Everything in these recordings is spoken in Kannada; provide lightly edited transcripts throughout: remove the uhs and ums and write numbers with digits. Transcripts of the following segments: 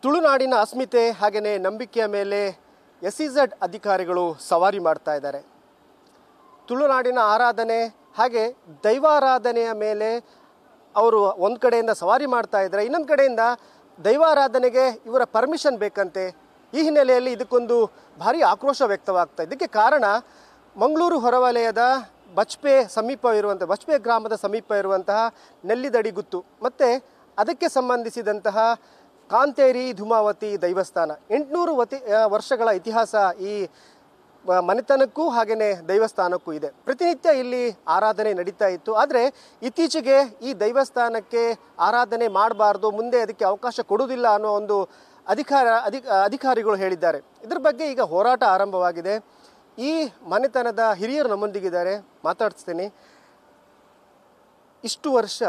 ತುಳುನಾಡಿನ ಅಸ್ಮಿತೆ ಹಾಗೆಯೇ ನಂಬಿಕೆಯ ಮೇಲೆ ಎಸ್ಇಝೆಡ್ ಅಧಿಕಾರಿಗಳು ಸವಾರಿ ಮಾಡ್ತಾ ಇದ್ದಾರೆ. ತುಳುನಾಡಿನ ಆರಾಧನೆ ಹಾಗೆ ದೈವಾರಾಧನೆಯ ಮೇಲೆ ಅವರು ಒಂದು ಕಡೆಯಿಂದ ಸವಾರಿ ಮಾಡ್ತಾ ಇದ್ದಾರೆ, ಇನ್ನೊಂದು ಕಡೆಯಿಂದ ದೈವಾರಾಧನೆಗೆ ಇವರ ಪರ್ಮಿಷನ್ ಬೇಕಂತೆ. ಈ ಹಿನ್ನೆಲೆಯಲ್ಲಿ ಇದಕ್ಕೊಂದು ಭಾರಿ ಆಕ್ರೋಶ ವ್ಯಕ್ತವಾಗ್ತಾ. ಇದಕ್ಕೆ ಕಾರಣ ಮಂಗಳೂರು ಹೊರವಲಯದ ಬಚ್ಪೆ ಗ್ರಾಮದ ಸಮೀಪ ಇರುವಂತಹ ನೆಲ್ಲಿದಡಿಗುತ್ತು ಮತ್ತು ಅದಕ್ಕೆ ಸಂಬಂಧಿಸಿದಂತಹ ಕಾಂತೇರಿ ಧೂಮಾವತಿ ದೈವಸ್ಥಾನ. 800 ವರ್ಷಗಳ ಇತಿಹಾಸ ಈ ಮನೆತನಕ್ಕೂ ಹಾಗೆಯೇ ದೈವಸ್ಥಾನಕ್ಕೂ ಇದೆ. ಪ್ರತಿನಿತ್ಯ ಇಲ್ಲಿ ಆರಾಧನೆ ನಡೀತಾ ಇತ್ತು. ಆದರೆ ಇತ್ತೀಚೆಗೆ ಈ ದೈವಸ್ಥಾನಕ್ಕೆ ಆರಾಧನೆ ಮಾಡಬಾರ್ದು, ಮುಂದೆ ಅದಕ್ಕೆ ಅವಕಾಶ ಕೊಡುವುದಿಲ್ಲ ಅನ್ನೋ ಒಂದು ಅಧಿಕಾರಿಗಳು ಹೇಳಿದ್ದಾರೆ. ಇದರ ಬಗ್ಗೆ ಈಗ ಹೋರಾಟ ಆರಂಭವಾಗಿದೆ. ಈ ಮನೆತನದ ಹಿರಿಯರು ನಮ್ಮೊಂದಿಗಿದ್ದಾರೆ, ಮಾತಾಡಿಸ್ತೀನಿ. ಇಷ್ಟು ವರ್ಷ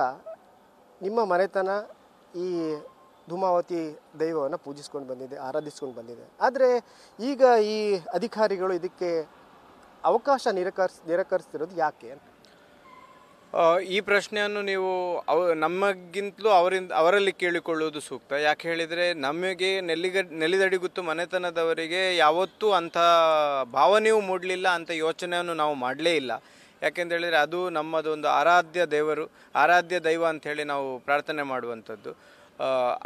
ನಿಮ್ಮ ಮನೆತನ ಈ ಧೂಮಾವತಿ ದೈವವನ್ನು ಪೂಜಿಸ್ಕೊಂಡು ಬಂದಿದೆ, ಆರಾಧಿಸ್ಕೊಂಡು ಬಂದಿದೆ. ಆದರೆ ಈಗ ಈ ಅಧಿಕಾರಿಗಳು ಇದಕ್ಕೆ ಅವಕಾಶ ನಿರಾಕರಿಸ್ತಿರೋದು ಯಾಕೆ? ಈ ಪ್ರಶ್ನೆಯನ್ನು ನೀವು ನಮಗಿಂತಲೂ ಅವರಲ್ಲಿ ಕೇಳಿಕೊಳ್ಳುವುದು ಸೂಕ್ತ. ಯಾಕೆ ಹೇಳಿದರೆ, ನಮಗೆ ನೆಲ್ಲಿದಡಿಗುತ್ತು ಮನೆತನದವರಿಗೆ ಯಾವತ್ತೂ ಅಂಥ ಭಾವನೆಯೂ ಮೂಡಲಿಲ್ಲ, ಅಂಥ ಯೋಚನೆಯನ್ನು ನಾವು ಮಾಡಲೇ ಇಲ್ಲ. ಯಾಕೆಂತ ಹೇಳಿದರೆ ಅದು ನಮ್ಮದೊಂದು ಆರಾಧ್ಯ ದೈವ ಅಂಥೇಳಿ ನಾವು ಪ್ರಾರ್ಥನೆ ಮಾಡುವಂಥದ್ದು.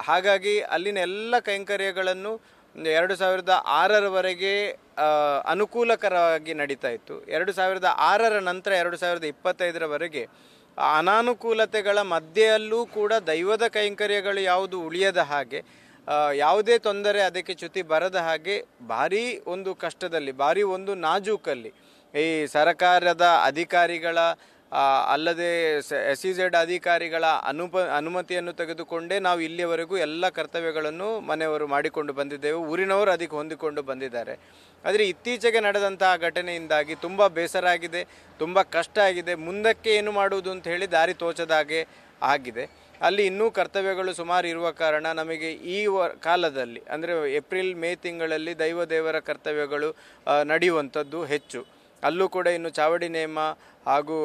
ಹಾಗಾಗಿ ಅಲ್ಲಿನ ಎಲ್ಲ ಕೈಂಕರ್ಯಗಳನ್ನು 2006ರವರೆಗೆ ಅನುಕೂಲಕರವಾಗಿ ನಡೀತಾ ಇತ್ತು. 2006ರ ನಂತರ 2025ರವರೆಗೆ ಅನಾನುಕೂಲತೆಗಳ ಮಧ್ಯೆಯಲ್ಲೂ ಕೂಡ ದೈವದ ಕೈಂಕರ್ಯಗಳು ಯಾವುದು ಉಳಿಯದ ಹಾಗೆ, ಯಾವುದೇ ತೊಂದರೆ ಅದಕ್ಕೆ ಚ್ಯುತಿ ಬರದ ಹಾಗೆ ಭಾರೀ ಒಂದು ಕಷ್ಟದಲ್ಲಿ, ಭಾರೀ ಒಂದು ನಾಜೂಕಲ್ಲಿ ಈ ಸರಕಾರದ ಅಧಿಕಾರಿಗಳ ಅಲ್ಲದೆ ಎಸ್ಇಝೆಡ್ ಅಧಿಕಾರಿಗಳ ಅನುಮತಿಯನ್ನು ತೆಗೆದುಕೊಂಡೇ ನಾವು ಇಲ್ಲಿಯವರೆಗೂ ಎಲ್ಲ ಕರ್ತವ್ಯಗಳನ್ನು ಮನೆಯವರು ಮಾಡಿಕೊಂಡು ಬಂದಿದ್ದೇವೆ. ಊರಿನವರು ಅದಕ್ಕೆ ಹೊಂದಿಕೊಂಡು ಬಂದಿದ್ದಾರೆ. ಆದರೆ ಇತ್ತೀಚೆಗೆ ನಡೆದಂತಹ ಘಟನೆಯಿಂದಾಗಿ ತುಂಬ ಬೇಸರ ಆಗಿದೆ, ತುಂಬ ಕಷ್ಟ ಆಗಿದೆ. ಮುಂದಕ್ಕೆ ಏನು ಮಾಡುವುದು ಅಂತ ಹೇಳಿ ದಾರಿ ತೋಚದಾಗೆ ಆಗಿದೆ. ಅಲ್ಲಿ ಇನ್ನೂ ಕರ್ತವ್ಯಗಳು ಸುಮಾರು ಇರುವ ಕಾರಣ ನಮಗೆ ಈ ಕಾಲದಲ್ಲಿ ಅಂದರೆ ಏಪ್ರಿಲ್ ಮೇ ತಿಂಗಳಲ್ಲಿ ದೇವರ ಕರ್ತವ್ಯಗಳು ನಡೆಯುವಂಥದ್ದು ಹೆಚ್ಚು. ಅಲ್ಲೂ ಕೂಡ ಇನ್ನು ಚಾವಡಿ ನೇಮ ಹಾಗೂ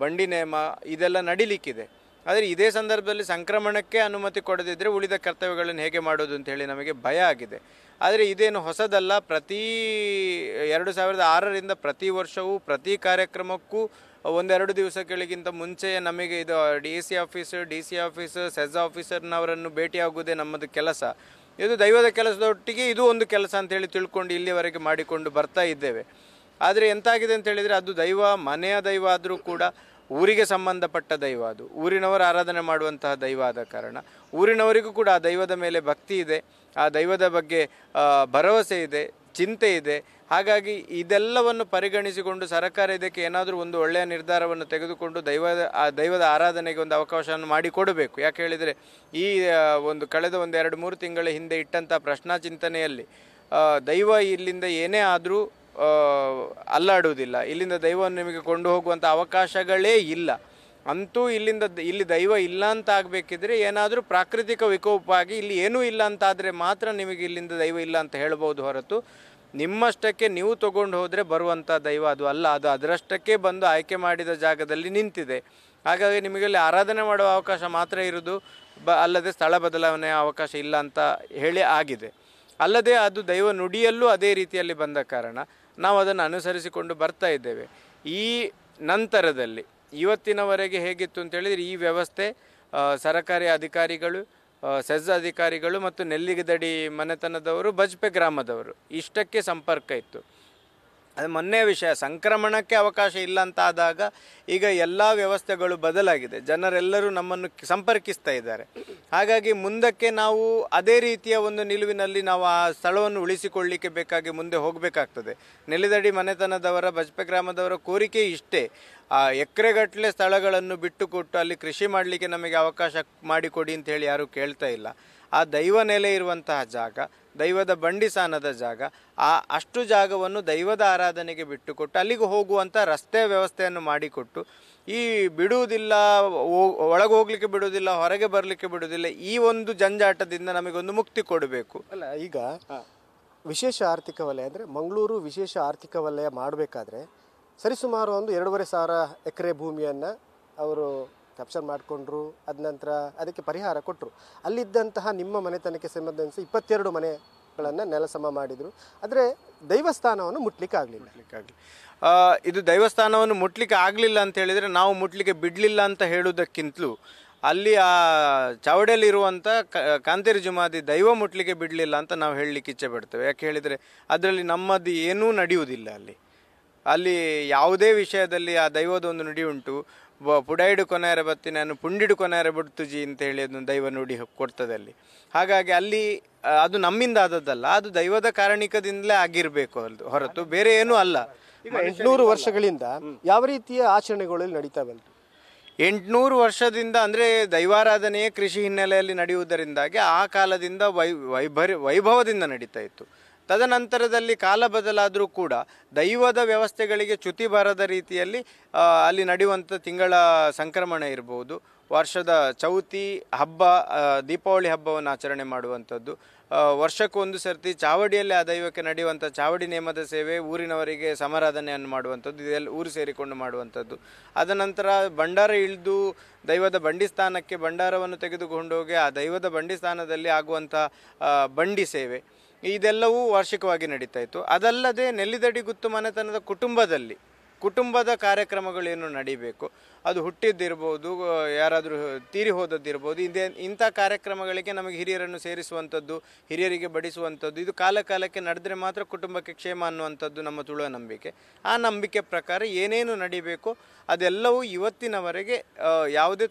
ಬಂಡಿ ನೇಮ ಇದೆಲ್ಲ ನಡಿಲಿಕ್ಕಿದೆ. ಆದರೆ ಇದೇ ಸಂದರ್ಭದಲ್ಲಿ ಸಂಕ್ರಮಣಕ್ಕೆ ಅನುಮತಿ ಕೊಡದಿದ್ದರೆ ಉಳಿದ ಕರ್ತವ್ಯಗಳನ್ನು ಹೇಗೆ ಮಾಡೋದು ಅಂತ ಹೇಳಿ ನಮಗೆ ಭಯ ಆಗಿದೆ. ಆದರೆ ಇದೇನು ಹೊಸದಲ್ಲ. 2006ರಿಂದ ಪ್ರತಿ ವರ್ಷವೂ ಪ್ರತಿ ಕಾರ್ಯಕ್ರಮಕ್ಕೂ 1-2 ದಿವಸಗಳಿಗಿಂತ ಮುಂಚೆ ನಮಗೆ ಇದು ಡಿ ಸಿ ಆಫೀಸ್ ಸೆಜ್ ಆಫೀಸರ್ನವರನ್ನು ಭೇಟಿಯಾಗುವುದೇ ನಮ್ಮದು ಕೆಲಸ. ಇದು ದೈವದ ಕೆಲಸದೊಟ್ಟಿಗೆ ಇದು ಒಂದು ಕೆಲಸ ಅಂತೇಳಿ ತಿಳ್ಕೊಂಡು ಇಲ್ಲಿಯವರೆಗೆ ಮಾಡಿಕೊಂಡು ಬರ್ತಾ ಇದ್ದೇವೆ. ಆದರೆ ಎಂತಾಗಿದೆ ಅಂತ ಹೇಳಿದರೆ, ಅದು ಮನೆಯ ದೈವ ಆದರೂ ಕೂಡ ಊರಿಗೆ ಸಂಬಂಧಪಟ್ಟ ದೈವ, ಅದು ಊರಿನವರು ಆರಾಧನೆ ಮಾಡುವಂತಹ ದೈವ ಆದ ಕಾರಣ ಊರಿನವರಿಗೂ ಕೂಡ ಆ ದೈವದ ಮೇಲೆ ಭಕ್ತಿ ಇದೆ, ಆ ದೈವದ ಬಗ್ಗೆ ಭರವಸೆ ಇದೆ, ಚಿಂತೆ ಇದೆ. ಹಾಗಾಗಿ ಇದೆಲ್ಲವನ್ನು ಪರಿಗಣಿಸಿಕೊಂಡು ಸರ್ಕಾರ ಇದಕ್ಕೆ ಏನಾದರೂ ಒಂದು ಒಳ್ಳೆಯ ನಿರ್ಧಾರವನ್ನು ತೆಗೆದುಕೊಂಡು ದೈವದ ಆರಾಧನೆಗೆ ಒಂದು ಅವಕಾಶವನ್ನು ಮಾಡಿಕೊಡಬೇಕು. ಯಾಕೆ ಹೇಳಿದರೆ, ಈ ಕಳೆದ 2-3 ತಿಂಗಳ ಹಿಂದೆ ಇಟ್ಟಂಥ ಪ್ರಶ್ನಾ ಚಿಂತನೆಯಲ್ಲಿ ದೈವ ಇಲ್ಲಿಂದ ಏನೇ ಆದರೂ ಅಲ್ಲಾಡುವುದಿಲ್ಲ, ಇಲ್ಲಿಂದ ದೈವವನ್ನು ನಿಮಗೆ ಕೊಂಡು ಹೋಗುವಂಥ ಅವಕಾಶಗಳೇ ಇಲ್ಲ. ಅಂತೂ ಇಲ್ಲಿ ದೈವ ಇಲ್ಲ ಅಂತ ಆಗಬೇಕಿದ್ರೆ ಏನಾದರೂ ಪ್ರಾಕೃತಿಕ ವಿಕೋಪ ಆಗಿ ಇಲ್ಲಿ ಏನೂ ಇಲ್ಲ ಅಂತಾದರೆ ಮಾತ್ರ ನಿಮಗೆ ಇಲ್ಲಿಂದ ದೈವ ಇಲ್ಲ ಅಂತ ಹೇಳ್ಬೋದು ಹೊರತು ನಿಮ್ಮಷ್ಟಕ್ಕೆ ನೀವು ತಗೊಂಡು ಹೋದರೆ ಬರುವಂಥ ದೈವ ಅದು ಅಲ್ಲ. ಅದು ಅದರಷ್ಟಕ್ಕೆ ಬಂದು ಆಯ್ಕೆ ಮಾಡಿದ ಜಾಗದಲ್ಲಿ ನಿಂತಿದೆ. ಹಾಗಾಗಿ ನಿಮಗಲ್ಲಿ ಆರಾಧನೆ ಮಾಡುವ ಅವಕಾಶ ಮಾತ್ರ ಇರೋದು, ಅಲ್ಲದೆ ಸ್ಥಳ ಬದಲಾವಣೆಯ ಅವಕಾಶ ಇಲ್ಲ ಅಂತ ಹೇಳಿ ಆಗಿದೆ. ಅಲ್ಲದೆ ಅದು ದೈವ ನುಡಿಯಲ್ಲೂ ಅದೇ ರೀತಿಯಲ್ಲಿ ಬಂದ ಕಾರಣ ನಾವು ಅದನ್ನು ಅನುಸರಿಸಿಕೊಂಡು ಬರ್ತಾ ಇದ್ದೇವೆ. ಈ ನಂತರದಲ್ಲಿ ಇವತ್ತಿನವರೆಗೆ ಹೇಗಿತ್ತು ಅಂತೇಳಿದರೆ, ಈ ವ್ಯವಸ್ಥೆ ಸರಕಾರಿ ಅಧಿಕಾರಿಗಳು, ಸೆಜ್ ಅಧಿಕಾರಿಗಳು ಮತ್ತು ನೆಲ್ಲಿಗದಡಿ ಮನೆತನದವರು, ಬಜ್ಪೆ ಗ್ರಾಮದವರು ಇಷ್ಟಕ್ಕೆ ಸಂಪರ್ಕ ಇತ್ತು. ಅದು ಮೊನ್ನೆಯ ವಿಷಯ. ಸಂಕ್ರಮಣಕ್ಕೆ ಅವಕಾಶ ಇಲ್ಲ ಅಂತ ಆದಾಗ ಈಗ ಎಲ್ಲ ವ್ಯವಸ್ಥೆಗಳು ಬದಲಾಗಿದೆ, ಜನರೆಲ್ಲರೂ ನಮ್ಮನ್ನು ಸಂಪರ್ಕಿಸ್ತಾ ಇದ್ದಾರೆ. ಹಾಗಾಗಿ ಮುಂದಕ್ಕೆ ನಾವು ಅದೇ ರೀತಿಯ ಒಂದು ನಿಲುವಿನಲ್ಲಿ ನಾವು ಆ ಸ್ಥಳವನ್ನು ಉಳಿಸಿಕೊಳ್ಳಲಿಕ್ಕೆ ಬೇಕಾಗಿ ಮುಂದೆ ಹೋಗಬೇಕಾಗ್ತದೆ. ನೆಲ್ಲಿದಡಿ ಮನೆತನದವರ, ಬಜ್ಪೆ ಗ್ರಾಮದವರ ಕೋರಿಕೆ ಇಷ್ಟೇ, ಎಕರೆಗಟ್ಟಲೆ ಸ್ಥಳಗಳನ್ನು ಬಿಟ್ಟುಕೊಟ್ಟು ಅಲ್ಲಿ ಕೃಷಿ ಮಾಡಲಿಕ್ಕೆ ನಮಗೆ ಅವಕಾಶ ಮಾಡಿಕೊಡಿ ಅಂತ ಹೇಳಿ ಯಾರೂ ಕೇಳ್ತಾ ಇಲ್ಲ. ಆ ದೈವ ನೆಲೆ ಇರುವಂತಹ ಜಾಗ, ದೈವದ ಬಂಡಿಸಾನದ ಜಾಗ, ಅಷ್ಟು ಜಾಗವನ್ನು ದೈವದ ಆರಾಧನೆಗೆ ಬಿಟ್ಟುಕೊಟ್ಟು ಅಲ್ಲಿಗೆ ಹೋಗುವಂಥ ರಸ್ತೆ ವ್ಯವಸ್ಥೆಯನ್ನು ಮಾಡಿಕೊಟ್ಟು, ಈ ಬಿಡುವುದಿಲ್ಲ, ಒಳಗೆ ಹೋಗ್ಲಿಕ್ಕೆ ಬಿಡುವುದಿಲ್ಲ, ಹೊರಗೆ ಬರಲಿಕ್ಕೆ ಬಿಡುವುದಿಲ್ಲ, ಈ ಒಂದು ಜಂಜಾಟದಿಂದ ನಮಗೊಂದು ಮುಕ್ತಿ ಕೊಡಬೇಕು. ಅಲ್ಲ, ಈಗ ವಿಶೇಷ ಆರ್ಥಿಕ ವಲಯ ಅಂದರೆ ಮಂಗಳೂರು ವಿಶೇಷ ಆರ್ಥಿಕ ವಲಯ ಮಾಡಬೇಕಾದ್ರೆ ಸರಿಸುಮಾರು ಒಂದು 2,500 ಎಕರೆ ಭೂಮಿಯನ್ನು ಅವರು ಕ್ಯಾಪ್ಚರ್ ಮಾಡಿಕೊಂಡ್ರು. ಅದ ನಂತರ ಅದಕ್ಕೆ ಪರಿಹಾರ ಕೊಟ್ಟರು. ಅಲ್ಲಿದ್ದಂತಹ ನಿಮ್ಮ ಮನೆತನಕ್ಕೆ ಸಂಬಂಧಿಸಿ 22 ಮನೆಗಳನ್ನು ನೆಲಸಮ ಮಾಡಿದರು. ಆದರೆ ದೈವಸ್ಥಾನವನ್ನು ಮುಟ್ಲಿಕ್ಕೆ ಆಗಲಿಲ್ಲ. ಇದು ದೈವಸ್ಥಾನವನ್ನು ಮುಟ್ಲಿಕ್ಕೆ ಆಗಲಿಲ್ಲ ಅಂತ ಹೇಳಿದರೆ ನಾವು ಮುಟ್ಲಿಕ್ಕೆ ಬಿಡಲಿಲ್ಲ ಅಂತ ಹೇಳುವುದಕ್ಕಿಂತಲೂ ಅಲ್ಲಿ ಆ ಚಾವಡಿಯಲ್ಲಿರುವಂಥ ಕಾಂತೇರಿ ಜುಮಾದಿ ದೈವ ಮುಟ್ಲಿಕ್ಕೆ ಬಿಡಲಿಲ್ಲ ಅಂತ ನಾವು ಹೇಳಲಿಕ್ಕೆ ಇಚ್ಛೆ ಪಡ್ತೇವೆ. ಯಾಕೆ ಹೇಳಿದರೆ ಅದರಲ್ಲಿ ನಮ್ಮದು ಏನೂ ನಡೆಯುವುದಿಲ್ಲ. ಅಲ್ಲಿ ಯಾವುದೇ ವಿಷಯದಲ್ಲಿ ಆ ದೈವದ ಒಂದು ನುಡಿ ಉಂಟು. ಪುಡಾಯಿಡು ಕೊನೆಯರ ಬತ್ತಿ ನಾನು ಪುಂಡಿಡು ಕೊನೆಯರ ಬಿಡ್ತುಜಿ ಅಂತ ಹೇಳಿ ಅದನ್ನು ದೈವ ನುಡಿ ಕೊಡ್ತದೆ ಅಲ್ಲಿ. ಹಾಗಾಗಿ ಅಲ್ಲಿ ಅದು ನಮ್ಮಿಂದ ಆದದ್ದಲ್ಲ, ಅದು ದೈವದ ಕಾರಣಿಕದಿಂದಲೇ ಆಗಿರಬೇಕು ಹೊರತು ಬೇರೆ ಏನೂ ಅಲ್ಲ. ಈಗ 800 ವರ್ಷಗಳಿಂದ ಯಾವ ರೀತಿಯ ಆಚರಣೆಗಳು ನಡೀತಾ ಬಂತು? 800 ವರ್ಷದಿಂದ ಅಂದರೆ ದೈವಾರಾಧನೆಯೇ ಕೃಷಿ ಹಿನ್ನೆಲೆಯಲ್ಲಿ ನಡೆಯುವುದರಿಂದಾಗಿ ಆ ಕಾಲದಿಂದ ವೈಭವದಿಂದ ನಡೀತಾ ಇತ್ತು. ತದನಂತರದಲ್ಲಿ ಕಾಲ ಬದಲಾದರೂ ಕೂಡ ದೈವದ ವ್ಯವಸ್ಥೆಗಳಿಗೆ ಚ್ಯುತಿ ಬರದ ರೀತಿಯಲ್ಲಿ ಅಲ್ಲಿ ನಡೆಯುವಂಥ ತಿಂಗಳ ಸಂಕ್ರಮಣ ಇರ್ಬೋದು, ವರ್ಷದ ಚೌತಿ ಹಬ್ಬ, ದೀಪಾವಳಿ ಹಬ್ಬವನ್ನು ಆಚರಣೆ ಮಾಡುವಂಥದ್ದು, ವರ್ಷಕ್ಕೊಂದು ಸರ್ತಿ ಚಾವಡಿಯಲ್ಲಿ ಆ ದೈವಕ್ಕೆ ನಡೆಯುವಂಥ ಚಾವಡಿ ನೇಮದ ಸೇವೆ, ಊರಿನವರಿಗೆ ಸಮಾರಾಧನೆಯನ್ನು ಮಾಡುವಂಥದ್ದು, ಇದೆಲ್ಲ ಊರು ಸೇರಿಕೊಂಡು ಮಾಡುವಂಥದ್ದು. ಅದನಂತರ ಭಂಡಾರ ಇಳಿದು ದೈವದ ಬಂಡಿ ಸ್ಥಾನಕ್ಕೆ ಭಂಡಾರವನ್ನು ತೆಗೆದುಕೊಂಡೋಗಿ ಆ ದೈವದ ಬಂಡಿ ಸ್ಥಾನದಲ್ಲಿ ಆಗುವಂಥ ಬಂಡಿ ಸೇವೆ, ಇದೆಲ್ಲವೂ ವಾರ್ಷಿಕವಾಗಿ ನಡೀತಾ ಇತ್ತು. ಅದಲ್ಲದೆ ನೆಲ್ಲಿದಡಿ ಗುತ್ತು ಮನೆತನದ ಕುಟುಂಬದ ಕಾರ್ಯಕ್ರಮಗಳೇನು ನಡೀಬೇಕು, ಅದು ಹುಟ್ಟಿದ್ದಿರ್ಬೋದು, ಯಾರಾದರೂ ತೀರಿ ಹೋದದ್ದಿರ್ಬೋದು, ಇಂಥ ಕಾರ್ಯಕ್ರಮಗಳಿಗೆ ನಮಗೆ ಹಿರಿಯರನ್ನು ಸೇರಿಸುವಂಥದ್ದು, ಹಿರಿಯರಿಗೆ ಬಡಿಸುವಂಥದ್ದು, ಇದು ಕಾಲಕ್ಕೆ ನಡೆದರೆ ಮಾತ್ರ ಕುಟುಂಬಕ್ಕೆ ಕ್ಷೇಮ ಅನ್ನುವಂಥದ್ದು ನಮ್ಮ ತುಳುವ ನಂಬಿಕೆ. ಆ ನಂಬಿಕೆ ಪ್ರಕಾರ ಏನೇನು ನಡೀಬೇಕು ಅದೆಲ್ಲವೂ ಇವತ್ತಿನವರೆಗೆ ಯಾವುದೇ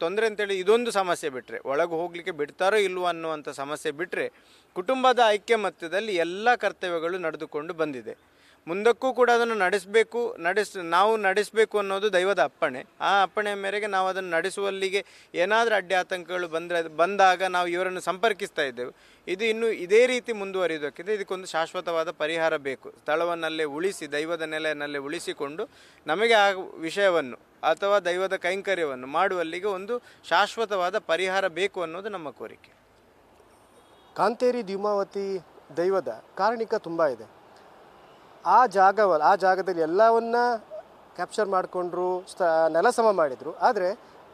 ತೊಂದರೆ ಅಂತೇಳಿ ಇದೊಂದು ಸಮಸ್ಯೆ ಬಿಟ್ಟರೆ, ಒಳಗೆ ಹೋಗಲಿಕ್ಕೆ ಬಿಡ್ತಾರೋ ಇಲ್ವೋ ಅನ್ನುವಂಥ ಸಮಸ್ಯೆ ಬಿಟ್ಟರೆ ಕುಟುಂಬದ ಐಕ್ಯಮತ್ಯದಲ್ಲಿ ಎಲ್ಲ ಕರ್ತವ್ಯಗಳು ನಡೆದುಕೊಂಡು ಬಂದಿದೆ. ಮುಂದಕ್ಕೂ ಕೂಡ ಅದನ್ನು ನಾವು ನಡೆಸಬೇಕು ಅನ್ನೋದು ದೈವದ ಅಪ್ಪಣೆ. ಆ ಅಪ್ಪಣೆಯ ಮೇರೆಗೆ ನಾವು ಅದನ್ನು ನಡೆಸುವಲ್ಲಿಗೆ ಏನಾದರೂ ಅಡ್ಡಿ ಆತಂಕಗಳು ಬಂದಾಗ ನಾವು ಇವರನ್ನು ಸಂಪರ್ಕಿಸ್ತಾ ಇದ್ದೆವು. ಇದು ಇನ್ನು ಇದೇ ರೀತಿ ಮುಂದುವರಿಯೋದಕ್ಕಿದೆ. ಇದಕ್ಕೊಂದು ಶಾಶ್ವತವಾದ ಪರಿಹಾರ ಬೇಕು. ಸ್ಥಳವನ್ನಲ್ಲೇ ಉಳಿಸಿ, ದೈವದ ನೆಲೆಯನ್ನಲ್ಲೇ ಉಳಿಸಿಕೊಂಡು ನಮಗೆ ಆ ವಿಷಯವನ್ನು ಅಥವಾ ದೈವದ ಕೈಂಕರ್ಯವನ್ನು ಮಾಡುವಲ್ಲಿಗೆ ಒಂದು ಶಾಶ್ವತವಾದ ಪರಿಹಾರ ಬೇಕು ಅನ್ನೋದು ನಮ್ಮ ಕೋರಿಕೆ. ಕಾಂತೇರಿ ದ್ಯುಮಾವತಿ ದೈವದ ಕಾರಣಿಕ ತುಂಬ ಇದೆ. ಆ ಜಾಗದಲ್ಲಿ ಎಲ್ಲವನ್ನ ಕ್ಯಾಪ್ಚರ್ ಮಾಡಿಕೊಂಡ್ರು, ನೆಲಸಮ ಮಾಡಿದರು. ಆದರೆ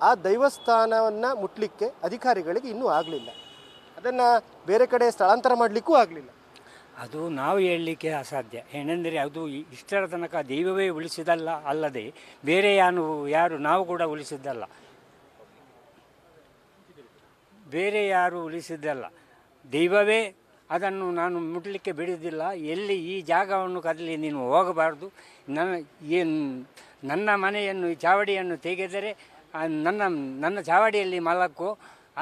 ಆ ದೈವಸ್ಥಾನವನ್ನು ಮುಟ್ಲಿಕ್ಕೆ ಅಧಿಕಾರಿಗಳಿಗೆ ಇನ್ನೂ ಆಗಲಿಲ್ಲ. ಅದನ್ನು ಬೇರೆ ಕಡೆ ಸ್ಥಳಾಂತರ ಮಾಡಲಿಕ್ಕೂ ಆಗಲಿಲ್ಲ. ಅದು ನಾವು ಹೇಳಲಿಕ್ಕೆ ಅಸಾಧ್ಯ. ಏನೆಂದರೆ ಅದು ಇಷ್ಟರ ತನಕ ದೈವವೇ ಉಳಿಸಿದಲ್ಲ, ಅಲ್ಲದೆ ಬೇರೆ ಯಾರು ನಾವು ಕೂಡ ಉಳಿಸಿದ್ದಲ್ಲ, ಬೇರೆ ಯಾರು ಉಳಿಸಿದ್ದಲ್ಲ. ದೈವವೇ ಅದನ್ನು ನಾನು ಮುಟ್ಲಿಕ್ಕೆ ಬಿಡುವುದಿಲ್ಲ, ಎಲ್ಲಿ ಈ ಜಾಗವನ್ನು ಕದಲಿ ನೀನು ಹೋಗಬಾರ್ದು, ನನ್ನ ಮನೆಯನ್ನು ಚಾವಡಿಯನ್ನು ತೆಗೆದರೆ ನನ್ನ ಚಾವಡಿಯಲ್ಲಿ ಮಲಕ್ಕೋ,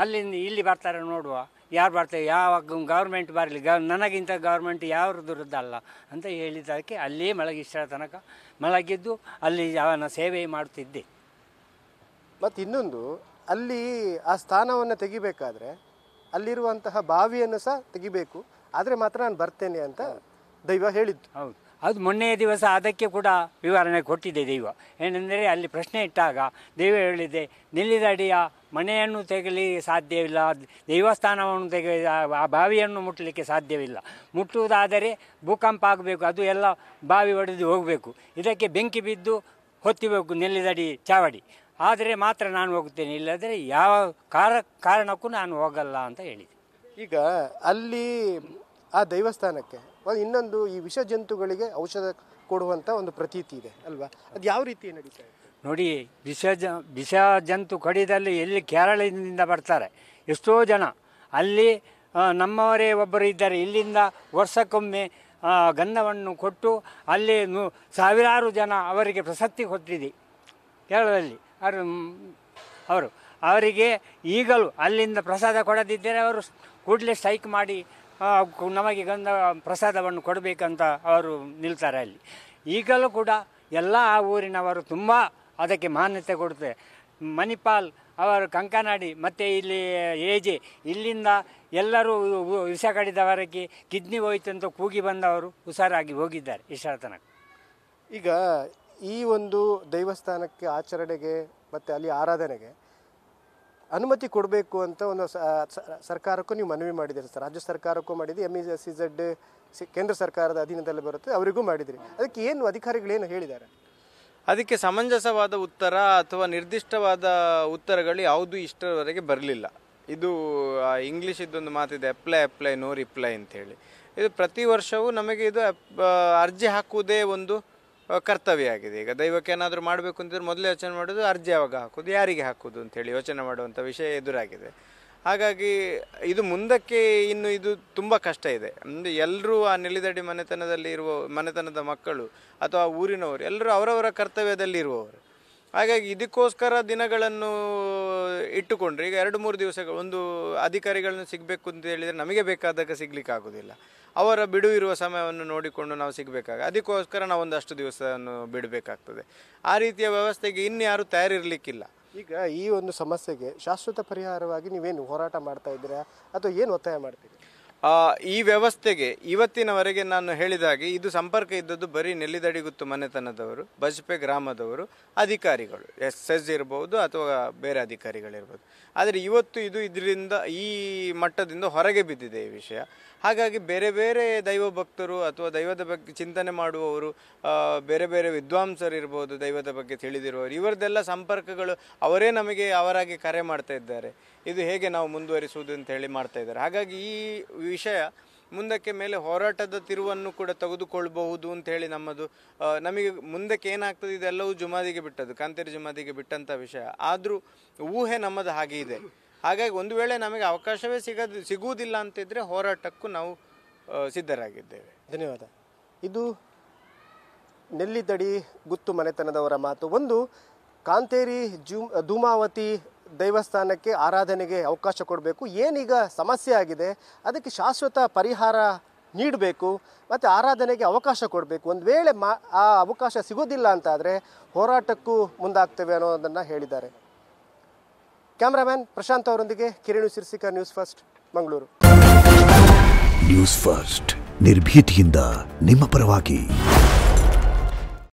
ಅಲ್ಲಿಂದ ಇಲ್ಲಿ ಬರ್ತಾರೆ ನೋಡುವ, ಯಾರು ಬರ್ತಾರೆ, ಯಾವ ಗೌರ್ಮೆಂಟ್ ಬರಲಿ, ನನಗಿಂತ ಗೌರ್ಮೆಂಟ್ ಯಾವ್ದರದ್ದಲ್ಲ ಅಂತ ಹೇಳಿದ್ದಕ್ಕೆ ಅಲ್ಲಿಯೇ ಮಲಗಿಷ್ಟರ ತನಕ ಮಲಗಿದ್ದು ಅಲ್ಲಿ ಅವನ ಸೇವೆ ಮಾಡುತ್ತಿದ್ದೆ. ಮತ್ತು ಇನ್ನೊಂದು, ಅಲ್ಲಿ ಆ ಸ್ಥಾನವನ್ನು ತೆಗಿಬೇಕಾದ್ರೆ ಅಲ್ಲಿರುವಂತಹ ಬಾವಿಯನ್ನು ಸಹ ತೆಗಿಬೇಕು, ಆದರೆ ಮಾತ್ರ ನಾನು ಬರ್ತೇನೆ ಅಂತ ದೈವ ಹೇಳಿದ್ದು. ಹೌದು, ಅದು ಮೊನ್ನೆಯ ದಿವಸ ಅದಕ್ಕೆ ಕೂಡ ವಿವರಣೆ ಕೊಟ್ಟಿದೆ ದೈವ. ಏನೆಂದರೆ ಅಲ್ಲಿ ಪ್ರಶ್ನೆ ಇಟ್ಟಾಗ ದೈವ ಹೇಳಿದೆ, ನೆಲ್ಲಿದಡಿಯ ಮನೆಯನ್ನು ತೆಗಲಿಕ್ಕೆ ಸಾಧ್ಯವಿಲ್ಲ, ದೇವಸ್ಥಾನವನ್ನು ಆ ಬಾವಿಯನ್ನು ಮುಟ್ಟಲಿಕ್ಕೆ ಸಾಧ್ಯವಿಲ್ಲ. ಮುಟ್ಟುವುದಾದರೆ ಭೂಕಂಪ ಆಗಬೇಕು, ಅದು ಎಲ್ಲ ಬಾವಿ ಒಡೆದು ಹೋಗಬೇಕು, ಇದಕ್ಕೆ ಬೆಂಕಿ ಬಿದ್ದು ಹೊತ್ತಿಬೇಕು ನೆಲ್ಲಿದಡಿ ಚಾವಡಿ, ಆದರೆ ಮಾತ್ರ ನಾನು ಹೋಗ್ತೇನೆ, ಇಲ್ಲದ್ರೆ ಯಾವ ಕಾರಣಕ್ಕೂ ನಾನು ಹೋಗಲ್ಲ ಅಂತ ಹೇಳಿದೆ. ಈಗ ಅಲ್ಲಿ ಆ ದೇವಸ್ಥಾನಕ್ಕೆ ಇನ್ನೊಂದು, ಈ ವಿಷ ಜಂತುಗಳಿಗೆ ಔಷಧ ಕೊಡುವಂಥ ಒಂದು ಪ್ರತೀತಿ ಇದೆ ಅಲ್ವಾ? ಅದು ಯಾವ ರೀತಿ ನಡೀತಾ ಇದೆ ನೋಡಿ. ವಿಷ ಜಂತು ಕಡಿದಲ್ಲಿ ಎಲ್ಲಿ ಕೇರಳದಿಂದ ಬರ್ತಾರೆ ಎಷ್ಟೋ ಜನ, ಅಲ್ಲಿ ನಮ್ಮವರೇ ಒಬ್ಬರು ಇದ್ದಾರೆ, ಇಲ್ಲಿಂದ ವರ್ಷಕ್ಕೊಮ್ಮೆ ಗಂಧವನ್ನು ಕೊಟ್ಟು ಅಲ್ಲಿ ಸಾವಿರಾರು ಜನ ಅವರಿಗೆ ಪ್ರಶಸ್ತಿ ಕೊಟ್ಟಿದೆ ಕೇರಳದಲ್ಲಿ. ಅವರಿಗೆ ಈಗಲೂ ಅಲ್ಲಿಂದ ಪ್ರಸಾದ ಕೊಡದಿದ್ದರೆ ಅವರು ಕೂಡಲೇ ಸ್ಟ್ರೈಕ್ ಮಾಡಿ ನಮಗೆ ಗಂಧ ಪ್ರಸಾದವನ್ನು ಕೊಡಬೇಕಂತ ಅವರು ನಿಲ್ತಾರೆ ಅಲ್ಲಿ. ಈಗಲೂ ಕೂಡ ಎಲ್ಲ ಆ ಊರಿನವರು ತುಂಬ ಅದಕ್ಕೆ ಮಾನ್ಯತೆ ಕೊಡುತ್ತೆ. ಮಣಿಪಾಲ್ ಅವರು, ಕಂಕನಾಡಿ ಮತ್ತು ಇಲ್ಲಿ ಏಜೆ, ಇಲ್ಲಿಂದ ಎಲ್ಲರೂ ವಿಷ ಕಡಿದವರಿಗೆ ಕಿಡ್ನಿ ಹೋಯ್ತು ಅಂತ ಕೂಗಿ ಬಂದವರು ಹುಷಾರಾಗಿ ಹೋಗಿದ್ದಾರೆ ಇಷ್ಟರ ತನಕ. ಈಗ ಈ ಒಂದು ದೇವಸ್ಥಾನಕ್ಕೆ ಆಚರಣೆಗೆ ಮತ್ತು ಅಲ್ಲಿ ಆರಾಧನೆಗೆ ಅನುಮತಿ ಕೊಡಬೇಕು ಅಂತ ಒಂದು ಸರ್ಕಾರಕ್ಕೂ ನೀವು ಮನವಿ ಮಾಡಿದ್ದೀರಿ ಸರ್. ರಾಜ್ಯ ಸರ್ಕಾರಕ್ಕೂ ಮಾಡಿದ್ರಿ, MESEZ ಕೇಂದ್ರ ಸರ್ಕಾರದ ಅಧೀನದಲ್ಲಿ ಬರುತ್ತೆ, ಅವರಿಗೂ ಮಾಡಿದಿರಿ. ಅದಕ್ಕೆ ಏನು ಅಧಿಕಾರಿಗಳೇನು ಹೇಳಿದ್ದಾರೆ? ಅದಕ್ಕೆ ಸಮಂಜಸವಾದ ಉತ್ತರ ಅಥವಾ ನಿರ್ದಿಷ್ಟವಾದ ಉತ್ತರಗಳು ಯಾವುದೂ ಇಷ್ಟರವರೆಗೆ ಬರಲಿಲ್ಲ. ಇದು ಇಂಗ್ಲೀಷ್ ಇದ್ದೊಂದು ಮಾತಿದೆ, ಅಪ್ಲೈ ನೋ ರಿಪ್ಲೈ ಅಂತೇಳಿ. ಇದು ಪ್ರತಿ ವರ್ಷವೂ ನಮಗೆ ಇದು ಅರ್ಜಿ ಹಾಕುವುದೇ ಒಂದು ಕರ್ತವ್ಯ ಆಗಿದೆ. ಈಗ ದೈವಕ್ಕೆ ಏನಾದರೂ ಮಾಡಬೇಕು ಅಂತಿದ್ರೆ ಮೊದಲೇ ಯೋಚನೆ ಮಾಡೋದು ಅರ್ಜಿ ಯಾವಾಗ ಹಾಕೋದು, ಯಾರಿಗೆ ಹಾಕೋದು ಅಂತೇಳಿ ಯೋಚನೆ ಮಾಡುವಂಥ ವಿಷಯ ಎದುರಾಗಿದೆ. ಹಾಗಾಗಿ ಇದು ಮುಂದಕ್ಕೆ ಇನ್ನು ಇದು ತುಂಬ ಕಷ್ಟ ಇದೆ. ಅಂದರೆ ಎಲ್ಲರೂ ಆ ನೆಲ್ಲಿದಡಿ ಮನೆತನದ ಮಕ್ಕಳು ಅಥವಾ ಊರಿನವರು ಎಲ್ಲರೂ ಅವರವರ ಕರ್ತವ್ಯದಲ್ಲಿ ಇರುವವರು. ಹಾಗಾಗಿ ಇದಕ್ಕೋಸ್ಕರ ದಿನಗಳನ್ನು ಇಟ್ಟುಕೊಂಡ್ರೆ ಈಗ 2-3 ದಿವಸಗಳು ಒಂದು ಅಧಿಕಾರಿಗಳನ್ನು ಸಿಗಬೇಕು ಅಂತ ಹೇಳಿದರೆ ನಮಗೆ ಬೇಕಾದಾಗ ಸಿಗ್ಲಿಕ್ಕೆ ಆಗೋದಿಲ್ಲ. ಅವರ ಬಿಡುವು ಇರುವ ಸಮಯವನ್ನು ನೋಡಿಕೊಂಡು ನಾವು ಸಿಗಬೇಕಾಗ ಅದಕ್ಕೋಸ್ಕರ ನಾವು ಒಂದಷ್ಟು ದಿವಸವನ್ನು ಬಿಡಬೇಕಾಗ್ತದೆ. ಆ ರೀತಿಯ ವ್ಯವಸ್ಥೆಗೆ ಇನ್ಯಾರು ತಯಾರಿರಲಿಕ್ಕಿಲ್ಲ. ಈಗ ಈ ಒಂದು ಸಮಸ್ಯೆಗೆ ಶಾಶ್ವತ ಪರಿಹಾರವಾಗಿ ನೀವೇನು ಹೋರಾಟ ಮಾಡ್ತಾ ಇದ್ದೀರಾ ಅಥವಾ ಏನು ಒತ್ತಾಯ ಮಾಡ್ತೀರಿ? ಈ ವ್ಯವಸ್ಥೆಗೆ ಇವತ್ತಿನವರೆಗೆ ನಾನು ಹೇಳಿದ ಹಾಗೆ ಇದು ಸಂಪರ್ಕ ಇದ್ದದ್ದು ಬರೀ ನೆಲ್ಲಿದಡಿಗುತ್ತು ಮನೆತನದವರು, ಬಜ್ಪೆ ಗ್ರಾಮದವರು, ಅಧಿಕಾರಿಗಳು, SS ಇರ್ಬೋದು ಅಥವಾ ಬೇರೆ ಅಧಿಕಾರಿಗಳಿರ್ಬೋದು. ಆದರೆ ಇವತ್ತು ಇದು ಇದರಿಂದ ಈ ಮಟ್ಟದಿಂದ ಹೊರಗೆ ಬಿದ್ದಿದೆ ಈ ವಿಷಯ. ಹಾಗಾಗಿ ಬೇರೆ ಬೇರೆ ದೈವ ಭಕ್ತರು ಅಥವಾ ದೈವದ ಬಗ್ಗೆ ಚಿಂತನೆ ಮಾಡುವವರು, ಬೇರೆ ಬೇರೆ ವಿದ್ವಾಂಸರು ಇರ್ಬೋದು, ದೈವದ ಬಗ್ಗೆ ತಿಳಿದಿರುವವರು, ಇವರದೆಲ್ಲ ಸಂಪರ್ಕಗಳು ಅವರೇ ನಮಗೆ ಅವರಾಗಿ ಕರೆ ಮಾಡ್ತಾ ಇದ್ದಾರೆ. ಇದು ಹೇಗೆ ನಾವು ಮುಂದುವರಿಸುವುದು ಅಂತ ಹೇಳಿ ಮಾಡ್ತಾ ಇದ್ದಾರೆ. ಹಾಗಾಗಿ ಈ ವಿಷಯ ಮುಂದಕ್ಕೆ ಮೇಲೆ ಹೋರಾಟದ ತಿರುವನ್ನು ಕೂಡ ತೆಗೆದುಕೊಳ್ಬಹುದು ಅಂತ ಹೇಳಿ ನಮಗೆ ಮುಂದಕ್ಕೆ ಏನಾಗ್ತದೆ ಇದೆಲ್ಲವೂ ಜುಮಾದಿಗೆ ಬಿಟ್ಟದ್ದು, ಕಾಂತೇರಿ ಜುಮಾದಿಗೆ ಬಿಟ್ಟಂಥ ವಿಷಯ. ಆದರೂ ಊಹೆ ನಮ್ಮದು ಹಾಗೆ ಇದೆ. ಹಾಗಾಗಿ ಒಂದು ವೇಳೆ ನಮಗೆ ಅವಕಾಶವೇ ಸಿಗುವುದಿಲ್ಲ ಅಂತಿದ್ರೆ ಹೋರಾಟಕ್ಕೂ ನಾವು ಸಿದ್ಧರಾಗಿದ್ದೇವೆ. ಧನ್ಯವಾದ. ಇದು ನೆಲ್ಲಿದಡಿ ಗುತ್ತು ಮನೆತನದವರ ಮಾತು. ಒಂದು ಕಾಂತೇರಿ ಧೂಮಾವತಿ ದೈವಸ್ಥಾನಕ್ಕೆ ಆರಾಧನೆಗೆ ಅವಕಾಶ ಕೊಡಬೇಕು, ಏನೀಗ ಸಮಸ್ಯೆ ಆಗಿದೆ ಅದಕ್ಕೆ ಶಾಶ್ವತ ಪರಿಹಾರ ನೀಡಬೇಕು ಮತ್ತು ಆರಾಧನೆಗೆ ಅವಕಾಶ ಕೊಡಬೇಕು. ಒಂದು ವೇಳೆ ಆ ಅವಕಾಶ ಸಿಗೋದಿಲ್ಲ ಅಂತಾದರೆ ಹೋರಾಟಕ್ಕೂ ಮುಂದಾಗ್ತೇವೆ ಅನ್ನೋದನ್ನು ಹೇಳಿದ್ದಾರೆ. ಕ್ಯಾಮ್ರಾಮ್ಯಾನ್ ಪ್ರಶಾಂತ್ ಅವರೊಂದಿಗೆ Kiran Sirsika, News First, Mangaluru. News First ನಿರ್ಭೀತಿಯಿಂದ ನಿಮ್ಮ ಪರವಾಗಿ.